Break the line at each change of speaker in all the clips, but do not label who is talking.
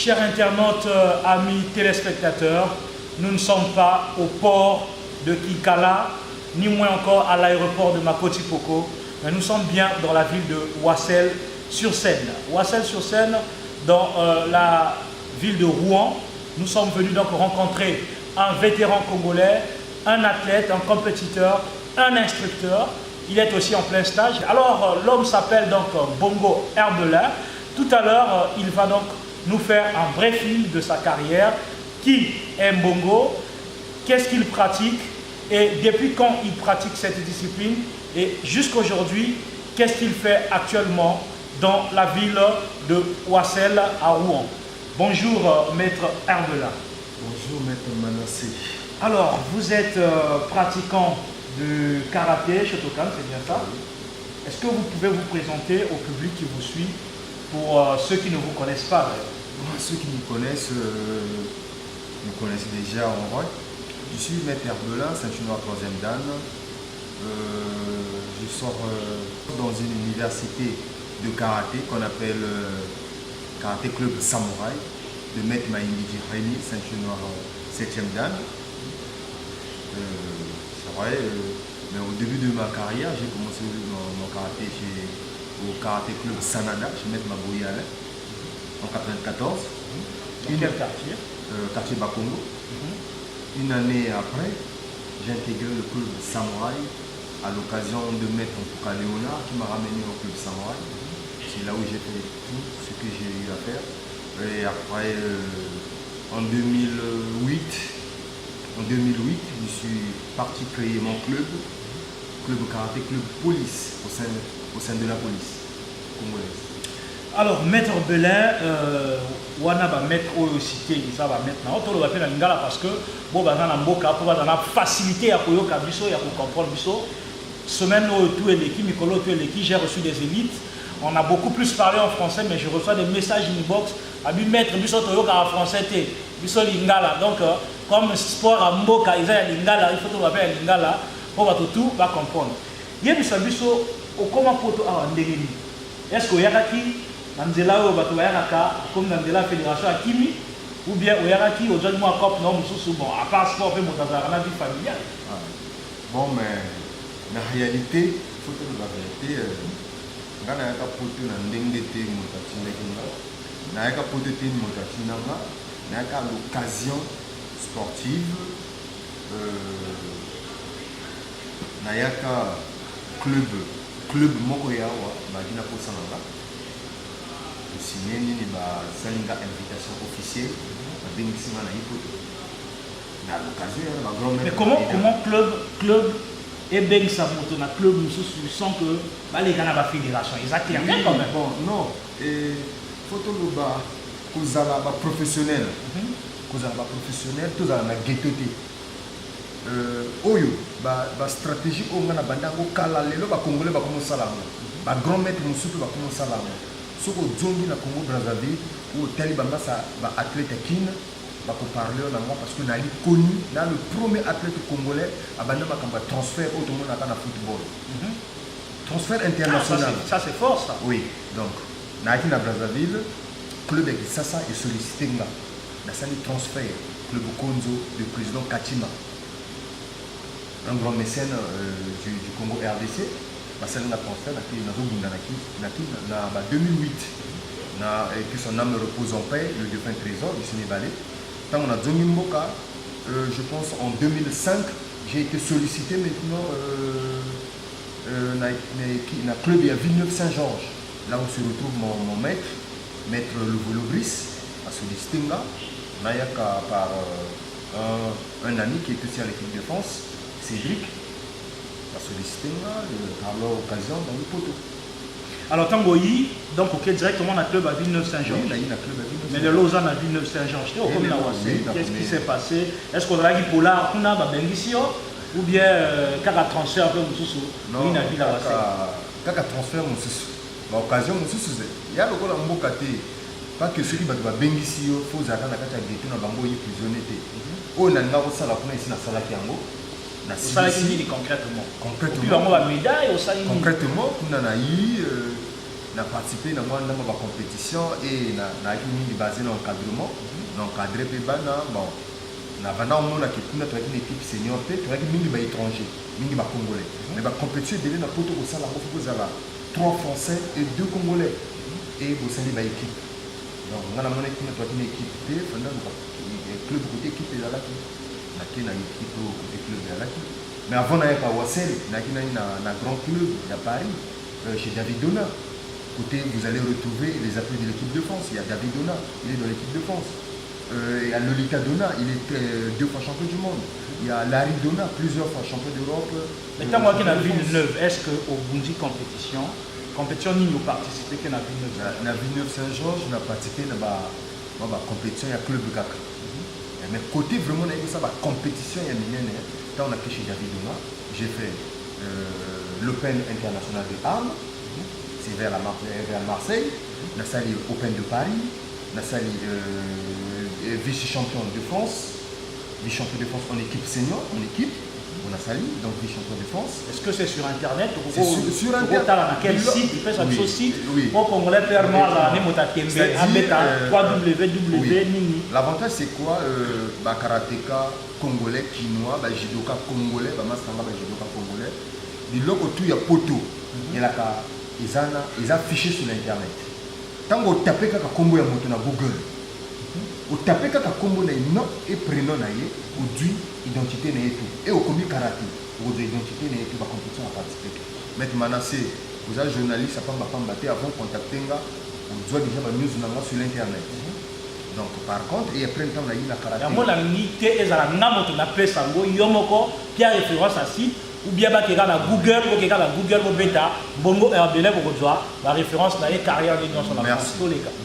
Chers internautes, amis téléspectateurs, nous ne sommes pas au port de Kikala, ni moins encore à l'aéroport de Makoti-Poko, mais nous sommes bien dans la ville de Ouassel-sur-Seine. Ouassel-sur-Seine, dans la ville de Rouen, nous sommes venus donc rencontrer un vétéran congolais, un athlète, un compétiteur, un instructeur. Il est aussi en plein stage. Alors, l'homme s'appelle donc Bongo Herbelin. Tout à l'heure, il va donc nous faire un bref fil de sa carrière. Qui est Bongo? Qu'est-ce qu'il pratique? Et depuis quand il pratique cette discipline? Et jusqu'aujourd'hui, qu'est-ce qu'il fait actuellement dans la ville de Ouassel à Rouen? Bonjour, maître Herbelin.
Bonjour, maître Manassé.
Alors, vous êtes pratiquant de karaté, Shotokan, c'est bien ça? Est-ce que vous pouvez vous présenter au public qui vous suit pour ceux qui ne vous connaissent pas?
Ceux qui me connaissent déjà en vrai. Je suis maître Herbelin, ceinture noire 3e dan. Je sors dans une université de karaté qu'on appelle Karaté Club Samouraï de maître Maïmidi Rémi, ceinture noire 7e dan. C'est vrai, mais au début de ma carrière, j'ai commencé mon karaté au Karaté Club Sanada, chez maître Maboui Alain, en 1994.
Quel quartier?
Quartier Bakongo. Une année après, j'ai intégré le club Samouraï à l'occasion de maître Mpuka Léonard qui m'a ramené au club Samouraï. C'est là où j'ai fait tout ce que j'ai eu à faire. Et après, en 2008, je suis parti créer mon club karaté, club police, au sein de la police congolaise.
Alors, maître Herbelin, wana ba maître cité, ça va maintenant. On va faire lingala parce que bon bah dans mboka pour avoir facilité à koyoka biso et à comprendre biso. Semaine où tout est l'équipe, Mikolo tout est l'équipe, j'ai reçu des élites. On a beaucoup plus parlé en français, mais je reçois des messages inbox. Abi maître biso toyoka en français té, biso lingala. Donc comme sport à mboka, ils ont lingala, il faut tout faire lingala pour tout va comprendre. Yé biso comment poto a ndengeni. Est-ce que yakaki Nandela ou Batoyaka, comme Nandela Fédération à Kimi, ou bien Oyaraki, au John Moakop, non, bon, à part sport, on dans la vie familiale.
Bon, mais la réalité, il faut que la vérité, quand on a porté un ndengete, on a porté l'occasion sportive, on a club Mokoyawa, Magina Posananga. Signé une invitation officielle
mais comment club et ben ça monte dans club nous sans que les gars la fédération exactement quand même
bon non et photo le bas professionnel tout ça na ghetto oyo ba stratégie ko ngana bandango kala lelo ba congolais ba comme salama ba grand maître musupe ba comme salama. Ce que Zongi na Congo Brazzaville ou tel bambasa ba athlète kin ba ko parler na moi parce que na li connu na le premier athlète congolais abanda makamba transfert au monde na football. Transfert international.
Ça c'est fort ça.
Oui, donc na qui na Brazzaville club avec Sasa et sollicité nga na sali transfert club Konzo du président Katima. Un grand mécène du Congo RDC. C'est un transfert en 2008. Que son âme repose en paix, le défunt trésor du Sénégalais. Quand on a Zongi Mboka, je pense en 2005, j'ai été sollicité maintenant dans le club à Villeneuve-Saint-Georges, là où se retrouve mon maître Louvolo Brice, à solliciter là. Par un ami qui est aussi à l'équipe de France, Cédric. La sollicité par l'occasion dans le poteau.
Alors Tangoyi, donc ok directement dans le club à Villeneuve-Saint-Georges.
Oui, il y a un club à Villeneuve-Saint-Georges.
Mais de Lausanne à Villeneuve-Saint-Georges, qu'est-ce qui s'est passé? Est-ce qu'on a dit Polar, on a Bengisio ou bien quand transfert un peu Moussou?
Non, quand transfert Moussou, l'occasion Moussou, il y a le rôle en Mokate. Pas que ceux qui battent Bengisio, il faut que la carte de tout dans Bango est prisonnier. On a un salle ici dans la salle Kiango.
Ça concrètement.
Concrètement,
médaille,
concrètement, on a eu participé dans ma compétition et na qui basé dans l'encadrement, encadré bana bon. Na vana on a qui kuna toi une équipe senior pe toi qui mingi ba étranger, mingi ba congolais. Mais ba compétition devait na poto ko sala ko faut zala 3 français et 2 congolais et vous savez ba équipe. Donc on a mon équipe toi une équipe pe pendant club côté équipe là là qui na équipe côté club là là. Mais avant na pas Wassel, na grand club à Paris chez David Dona. Côté vous allez retrouver les athlètes de l'équipe de France, il y a David Dona, il est dans l'équipe de France. Il y a Lolita Dona, il est 2 fois champion du monde. Il y a Larry Dona, plusieurs fois champion d'Europe.
Mais tant moi qui n'a Villeneuve, est-ce qu'au Bundi compétition ni nous participé que na Villeneuve?
Na Villeneuve Saint-Georges, on a participé dans la compétition, il y a club de Kaka. Mais côté vraiment, il y a une compétition, il y a une quand on a fait chez David Dona, j'ai fait l'Open international de Arles, c'est vers Marseille, la salle Open de Paris, la salle vice-champion de France, vice-champion de France en équipe senior, on a sali, donc vice-champion de France.
Est-ce que c'est sur Internet ou
sur Internet.
Quel site? Il fait ça sur site.
Oui.
Pour Congolais permet à www.
L'avantage c'est quoi? Karatéka congolais, chinois, judoka congolais, judoka congolais. Du logo tout il y a poto. Il y a ils affiché sur l'internet. Tant que vous tapez Combo ya moto na Google, vous tapez Combo na nom et prénom na yé, vous dites identité na tout. Et au commis karaté, vous dites identité na tout, la compétition à participer. Maître Manassé, vous êtes journaliste, ça peut m'appeler avant de contacter, vous doit déjà la news sur l'internet. Donc par contre, et après temps on a eu la karaté.
Moi la unité est à la namoto na pesango yomoko qui a référence à site. Ou bien bah quelqu'un à Google ou quelqu'un à Google ou bêta bongo RBL pour voir la référence dans les carrières de l'Union sur la France.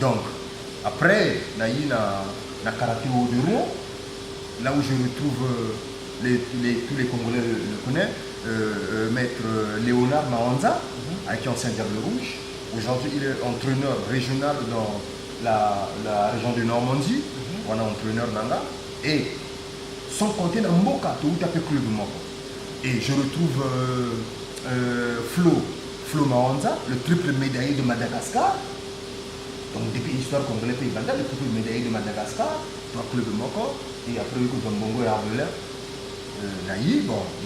Donc après na karaté au Rouen, là où je retrouve tous les Congolais le connaissent, maître Léonard Mawanza avec qui ancien Diable Rouge. Aujourd'hui il est entraîneur régional dans la région de Normandie. On a entraîneur Nanga et sans compter dans Mboka tout à fait club Mboka. Et je retrouve Flo Mawanza, le triple médaillé de Madagascar. Donc depuis l'histoire congolaise, le triple médaillé de Madagascar, 3 clubs de Moko. Et après, il y a Bongo et Arbelin.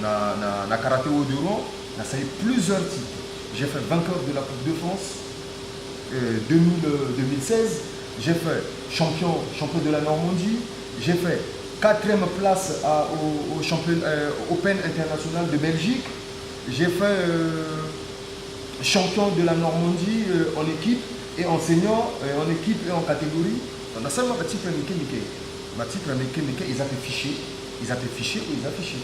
Na karaté au Duron, on a salué plusieurs titres. J'ai fait vainqueur de la Coupe de France 2016. J'ai fait champion de la Normandie. J'ai fait 4e place au Open international de Belgique. J'ai fait champion de la Normandie en équipe et en senior, en équipe et en catégorie. On a seulement petit ils ont fiché.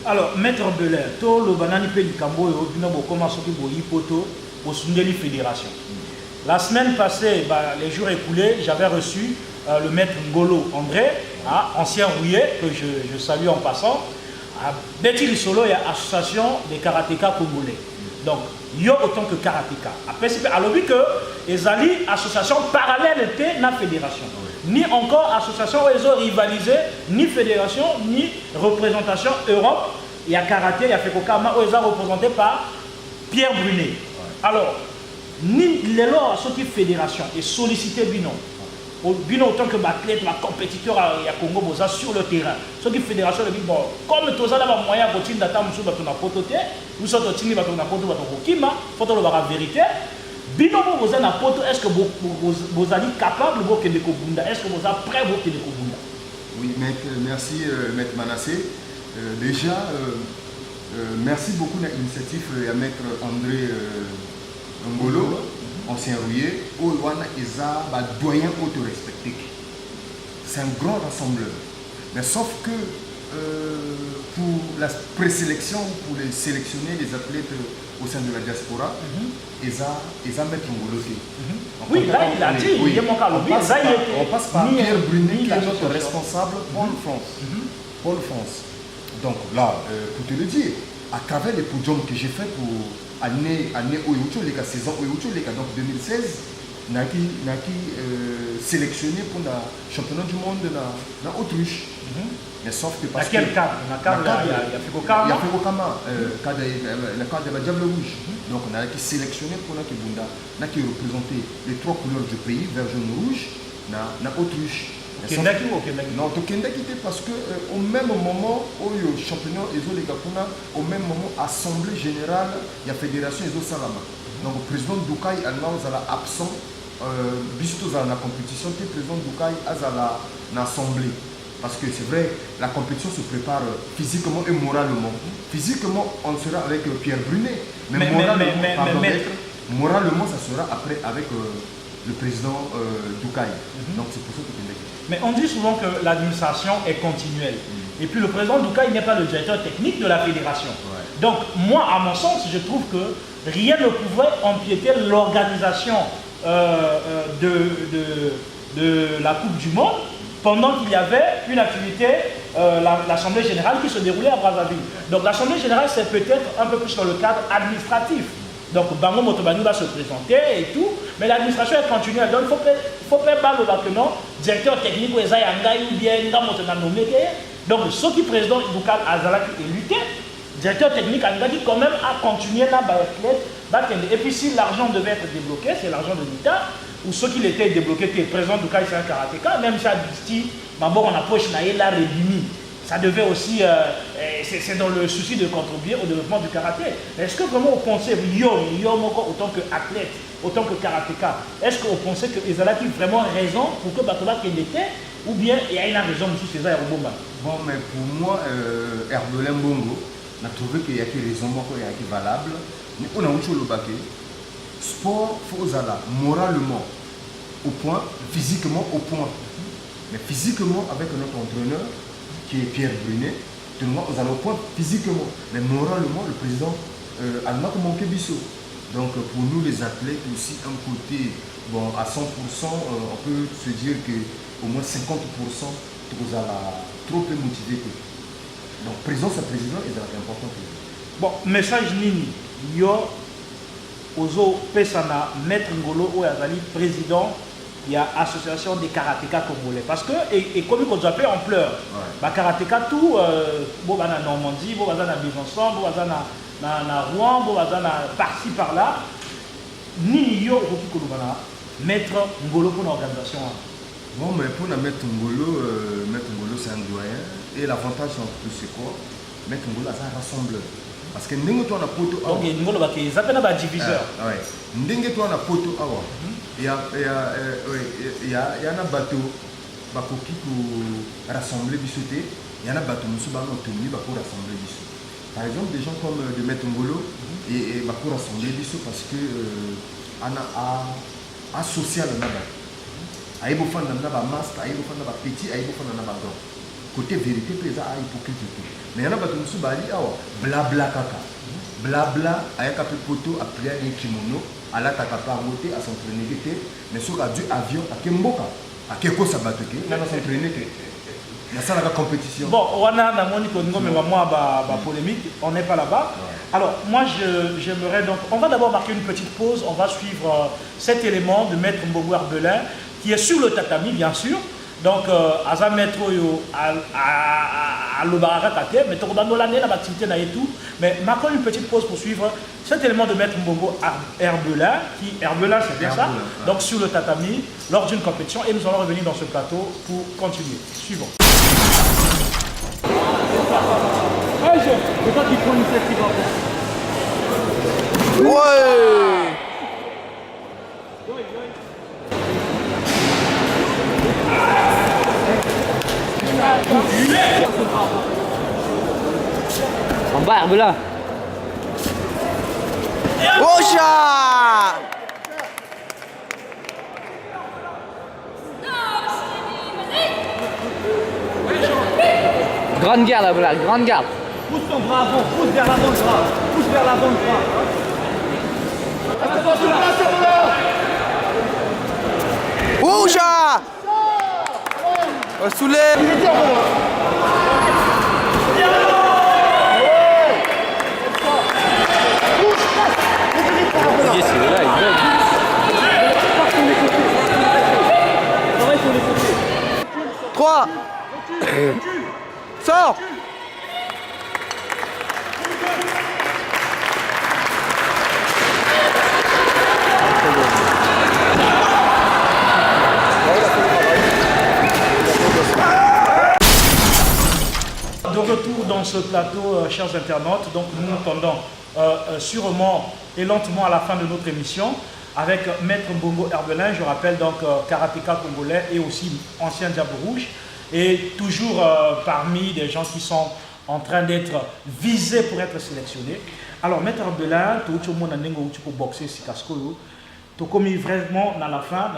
Alors, Maître Belair, tout le banani pe likambo et obino comment sortir pour hipoto pour Sundeli Fédération. La semaine passée, les jours écoulés, j'avais reçu le maître Ngolo André, ancien rouillé, que je salue en passant. À Betty Solo, il y a l'association des karatékas congolais. Donc, yo autant que karatéka. Après, c'est à l'objet que les alliés association parallèle était la fédération. Ni encore association où ils ont rivalisé, ni fédération, ni représentation Europe. Il y a karaté, il y a Fekokama, où ils ont représenté par Pierre Brunet. Alors, ni les lois sorti fédération et sollicité Bino. Bino autant que athlète, compétiteur à Congo Boza sur le terrain. Ce qui fédération de bon, comme tous les moyens pour tirer d'attendre sur la pototé, nous sommes tirer la pototé pour Kima, faut le voir la vérité. Bino Boza na poto, est-ce que vous allez capable de que de Kobunda? Est-ce que vous êtes prêt pour que de Kobunda?
Oui, merci Maître Manassé. Déjà, merci beaucoup de l'initiative à Maître André Ngolo. Ancien rouillé, doyen auto-respecté. C'est un grand rassembleur. Mais sauf que pour la présélection, pour les sélectionner les athlètes au sein de la diaspora, ils ont mettre Ngolo.
Oui, là il a dit,
oui. On passe par Pierre Brunet, qui est notre responsable Pôle France. Donc là, pour te le dire, à travers les podiums que j'ai fait pour année la saison donc 2016, n'a sélectionné pour le championnat du monde dans Autriche. Mais sauf que parce
quel cadre? Il y a fait cadre.
Il y a fait le cadre de la Diable Rouge. Donc on a qui sélectionné pour la Kibunda, qui représentait les 3 couleurs du pays, vert, jaune, rouge, na autruche.
Kendaki ou Kendaki?
Non, au Kendaki parce que au même moment où le championnat les Gapuna, au même moment assemblée générale, il y a fédération et Salama. Donc le président Doukai est absent, bientôt dans la compétition, le président Doukai est à l'assemblée. Parce que c'est vrai, la compétition se prépare physiquement et moralement. Physiquement, on sera avec Pierre Brunet. Mais moralement, ça sera après avec le président Doukai. Donc c'est pour ça que Kendaki.
Mais on dit souvent que l'administration est continuelle. Et puis le président Doukai n'est pas le directeur technique de la fédération. Ouais. Donc moi, à mon sens, je trouve que rien ne pouvait empiéter l'organisation de la Coupe du Monde pendant qu'il y avait une activité, l'Assemblée Générale qui se déroulait à Brazzaville. Donc l'Assemblée Générale, c'est peut-être un peu plus dans le cadre administratif. Donc Bango Motobani va se présenter et tout, mais l'administration est continuelle. Donc il faut pas parler que non, directeur technique ou bien donc ceux qui président Boukal Azalaki est lutté, directeur technique Angadi quand même a continué là et puis si l'argent devait être débloqué, c'est l'argent de l'État, ou ceux qui l'étaient débloqués, le président Doukai c'est un karatéka, même si à dit, on approche la rédimie. Ça devait aussi, c'est dans le souci de contribuer au développement du karaté. Est-ce que vraiment vous pensez, autant qu'athlète, autant que karatéka, est-ce que vous pensez que Ezalaki a vraiment raison pour que Batola qu'il était, ou bien il y a une raison de César Herobomba?
Bon, mais pour moi, Herbelin Bongo, on a trouvé qu'il y a des raisons qui sont valables. Mais on a eu le baquet. Sport, il faut moralement au point, physiquement au point. Mais physiquement, avec notre entraîneur, qui est Pierre Brunet, tout le monde, nous allons au point physiquement. Mais moralement, le président a manqué Bissot. Donc pour nous les athlètes aussi, un côté, bon, à 100%, on peut se dire qu'au moins 50%, nous allons trop motivé. Donc président, c'est président, et c'est important.
Bon, message Nini, yo, Ozo Pesana, Maître Ngolo, ou Azali, président. Il y a l'association des karatékas congolais. Parce que, et comme ils ont appelé en pleurs, les karatékas, tout, bon, en Normandie, bon, en Besançon, bon, en Rouen, bon, par-ci, par-là, ni yo, Maître Ngolo pour l'organisation.
Bon, mais pour Maître Ngolo, c'est un doyen. Et l'avantage, c'est quoi? Maître Ngolo, c'est un rassembleur. Parce que nous avons un poteau.
Donc, nous avons un diviseur.
Oui. Nous avons un poteau. Il y a un bateau qui peut rassembler Bissoté. Il y a un bateau qui peut rassembler Bissot. Par exemple, des gens comme de Maître Ngolo et pour rassembler Bissot parce que a social na ba. Aïbo fan na ba master, aïbo fan na ba petit, aïbo fan na ba grand. Côté vérité, peut-être à hypocrisie. Mais il y a un bateau qui peut blabla kaka. Blabla, avec un peu de poteau, après un kimono, à la takapa à monter, à s'entraîner, mais sur du avion, à Kemboka, à Keko Sabatoke, on va s'entraîner. Il y a ça la compétition.
Bon, on a une polémique, on n'est pas là-bas. Alors, moi, j'aimerais donc, on va d'abord marquer une petite pause, on va suivre cet élément de Maître Mbongo Herbelin, qui est sur le tatami, bien sûr. Donc, Aza Maître à l'Obarakate, mais on a l'activité et tout. Mais marquons une petite pause pour suivre cet élément de Maître Mbongo Herbelin, Herbelin c'est bien ça, donc sur le tatami, lors d'une compétition, et nous allons revenir dans ce plateau pour continuer. Suivons. C'est toi qui prends l'initiative.
Ouais. En bas, Herbelin. Ocha! Grande garde, Herbelin, grande garde.
Pousse ton bras avant, pousse vers l'avant le bras. Pousse vers l'avant le bras.
Ocha! Soulève! Trois.
dans ce plateau, chers internautes. Donc nous nous tendons sûrement et lentement à la fin de notre émission avec Maître Mbongo Herbelin, je rappelle donc karatéka congolais et aussi ancien Diable Rouge, et toujours parmi des gens qui sont en train d'être visés pour être sélectionnés. Alors Maître Herbelin, tu as boxer si casco. Tu commis vraiment dans la fin,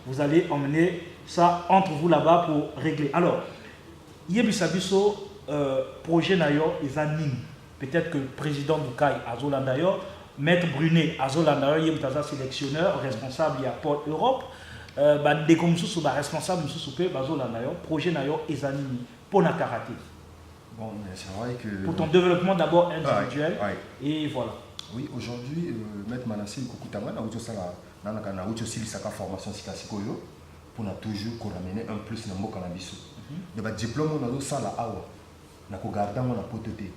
vous allez emmener ça entre vous là-bas pour régler. Alors, Yebisabiso, projet Nayo, peut-être que le président Doukai Azolandayo, Maître Brunet Azolandayo, Yebitaza sélectionneur, responsable il y a Pôle Europe, des comme responsable projet Nayo Ezanini pour la karaté.
Bon, mais c'est vrai que.
Pour ton développement d'abord individuel, et voilà.
Oui, aujourd'hui, Maître Manassé Kokutama, on a aussi la formation pour toujours ramener un plus dans le cannabis. Le diplôme, on a aussi ça là, on a gardé mon apothé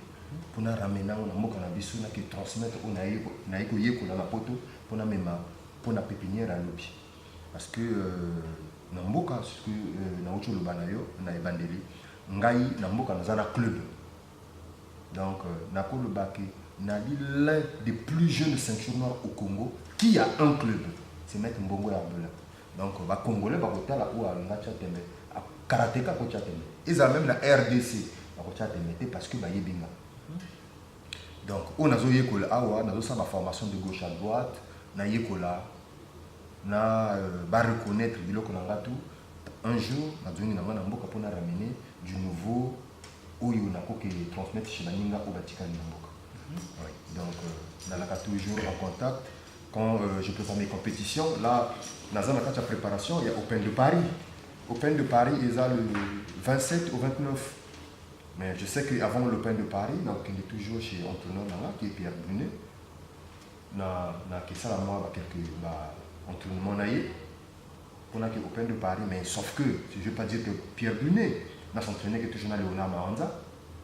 pour ramener dans le cannabis, on a transmettre on a écouillé pour la poto pour la pépinière à l'objet. Parce que dans le cas, on a bandeli, on a un club. Donc, on a l'un des plus jeunes ceintures noires au Congo qui a un club, c'est Maître Mbongo Herbelin. Donc, les Congolais vont aller à Karateka, ils ont même la RDC parce que Bayebinga. Donc, on a la formation de gauche à droite, on a reconnaître un jour, on a ramener du nouveau où il y a transmettre chez la Ninga au Vatican. Oui. Donc, on a toujours en contact. Quand je prépare mes compétitions, là, dans la préparation, il y a Open de Paris. Open de Paris, ils ont le 27 au 29. Mais je sais qu'avant l'Open de Paris, donc, il est toujours chez l'entraîneur qui est Pierre Brunet. On a quelques entraînements. On a l'Open de Paris, mais sauf que, je ne veux pas dire que Pierre Brunet, on a s'entraîné que toujours Léonard Mahanda.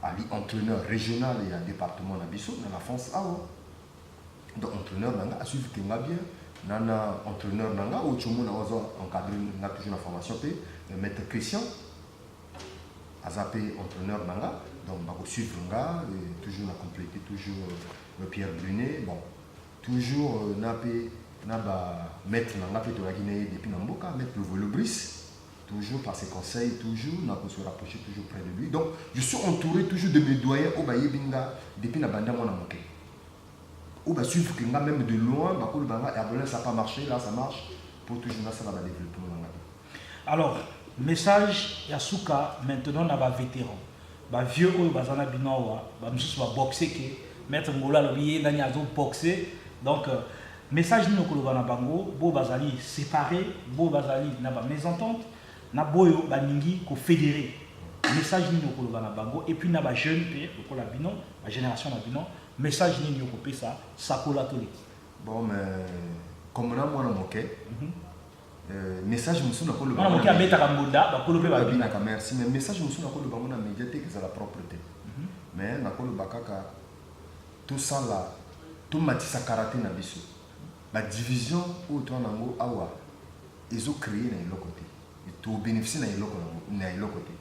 Ali entraîneur régional et un département dans la France. Donc entraîneur nanga a suivi que bien. Nana entraîneur nanga ou tout le monde a encadré n'a toujours la formation Maître Christian a zappé entraîneur nanga donc va suivre nanga et toujours a complété toujours Pierre Brunet bon toujours n'a Maître nanga peut la Guinée depuis Namboka Maître le Brice. Toujours par ses conseils, toujours, on a se rapprocher toujours près de lui. Donc, je suis entouré toujours de mes doyens au Bayebinga depuis la bande à mon amour. Ou bien suivre que même de loin, ça n'a pas marché, là ça marche, pour toujours ça va développer.
Alors, message Yasuka, maintenant on a des vétérans. Vieux qui bazana binawa, va boxer, mettre Ngola l'oublié, n'a boxer. Donc, message nous que le bango, beau bazali séparé, beau bazali n'a pas mésentente. Na boyo baningi ko fédéré message ni ko lobana bango et puis na ba jeune pe ko la bino la génération na bino message ni ko pe ça sakola toli
bon mais comme na mwana moké message musu na ko lobana
mwana moké abeta ka mbonda ba ko lope ba
bina ka merci mais message musu na ko lobana na médiatique c'est la propreté mais na ko lobaka ka tout ça là tout matisa karaté na biso la division ou toi nango awa ils ont créé na le côté tout bénéficier na côté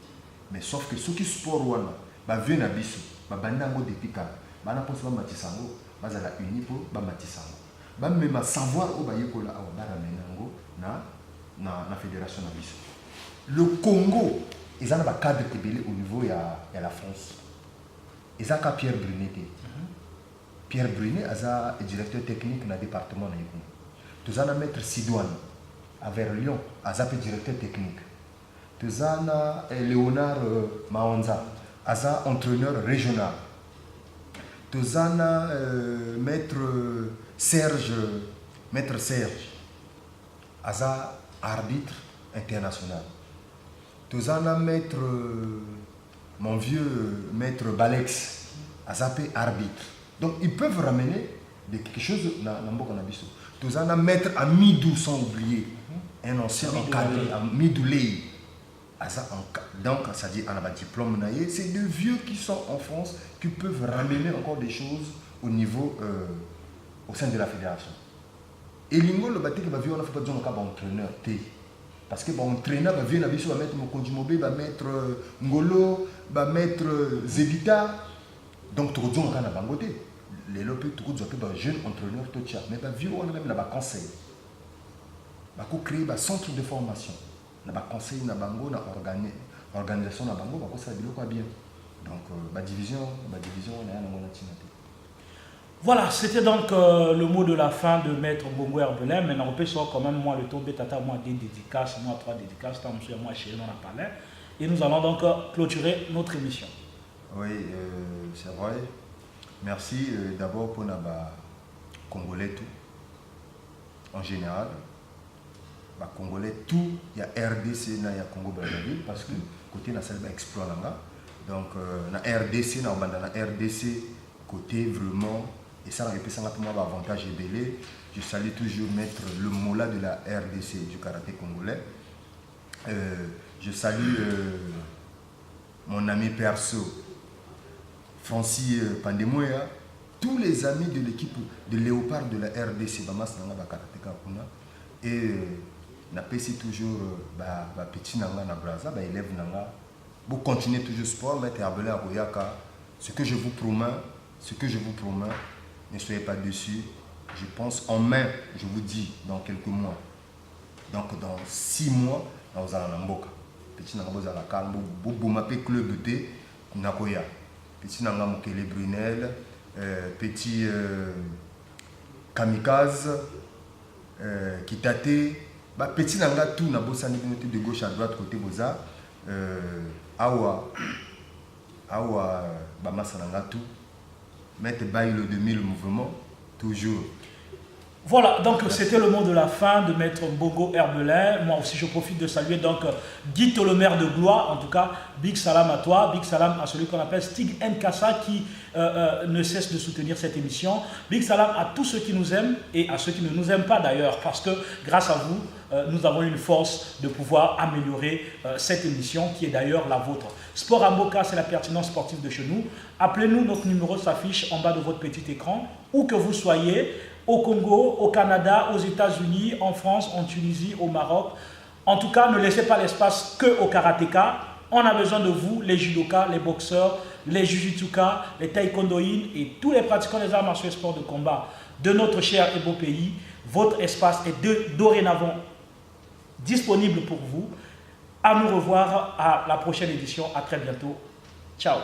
mais sauf que ceux qui sport wana ba vieux na biso ba bandango depuis quand ba na posa ba matisango ba za la uni pour ba matisango ba même savoir au ba yekola awa ba ramenango na fédération na biso le Congo ils ont un cadre tebele au niveau ya la France ils ont ka Pierre Brunet Pierre Brunet aza directeur technique na département na Yekuna tous ana maître Sidouane à vers Lyon, à Zapé directeur technique. Tezana Léonard Mahonza, à entraîneur régional. Tezana maître Serge, à arbitre international. Tezana maître, mon vieux maître Balex, à Zapé arbitre. Donc ils peuvent ramener quelque chose dans Mboka-Nabiso. Tezana maître Amidou sans oublier. Un ancien encadré à Midoulé. Donc, ça dit, on a un diplôme. C'est des vieux qui sont en France qui peuvent ramener encore des choses au niveau, au sein de la fédération. Et l'Ingo, le bâti qui va vivre, on a fait pas dire un entraîneur. Parce que bon, traîner, va venir va mettre Mokondjimobe, va mettre Ngolo, va mettre Zebita. Donc, tout le monde a un côté. Les lopes, tout le monde a un jeune entraîneur, tout ça. Mais on a même un conseil. On a créé un centre de formation. On a un conseil, on a une organisation, on a un bien. Donc, la division, on a un.
Voilà, c'était donc le mot de la fin de Maître Bongo Herbelin. Maintenant, on peut sortir quand même, moi, le tour Betata, moi, des dédicaces, moi, 3 dédicaces, tant monsieur, moi, chez nous, on a parlé. Et nous allons donc clôturer notre émission.
Oui, c'est vrai. Merci d'abord pour les Congolais tout, en général. Les Congolais tout, il y a RDC, il y a Congo-Brazzaville, parce que côté national exploit là. Donc, la RDC, la RDC, côté vraiment. Et ça, ça a un avantage belé. Je salue toujours mettre le mot-là de la RDC, du karaté congolais. Je salue mon ami perso, Francis Pandemoya, tous les amis de l'équipe de Léopard de la RDC, et je toujours petit nanga na braza, élève nanga. Vous continuez toujours sport, mais Herbelin Royaka. Ce que je vous promets, ne soyez pas dessus. Je pense en mai, je vous dis, dans quelques mois. Donc dans 6 mois, nous allons en Mboka. Petit nanga boza la calme, vous m'appelez club de thé, Nakoya. Petit nanga Mokele Brunel, petit Kamikaze, Kitate, petit nanga tout na bossa de gauche à droite côté boza. Awa Bamasa nanga tout. Mettre bail le 2000 mouvement, toujours.
Voilà, donc c'était le mot de la fin de Maître Bongo Herbelin. Moi aussi, je profite de saluer donc Guy Tolomer de Blois. En tout cas, big salam à toi, big salam à celui qu'on appelle Stig Nkassa qui ne cesse de soutenir cette émission. Big salam à tous ceux qui nous aiment et à ceux qui ne nous aiment pas d'ailleurs, parce que grâce à vous, nous avons une force de pouvoir améliorer cette émission qui est d'ailleurs la vôtre. Sport à Mboka, c'est la pertinence sportive de chez nous. Appelez-nous, notre numéro s'affiche en bas de votre petit écran, où que vous soyez, au Congo, au Canada, aux États-Unis, en France, en Tunisie, au Maroc. En tout cas, ne laissez pas l'espace que aux karatékas. On a besoin de vous, les judokas, les boxeurs, les jujutsukas, les taekwondoïnes et tous les pratiquants des arts martiaux et sports de combat de notre cher et beau pays. Votre espace est dorénavant disponible pour vous. À nous revoir à la prochaine édition. À très bientôt. Ciao.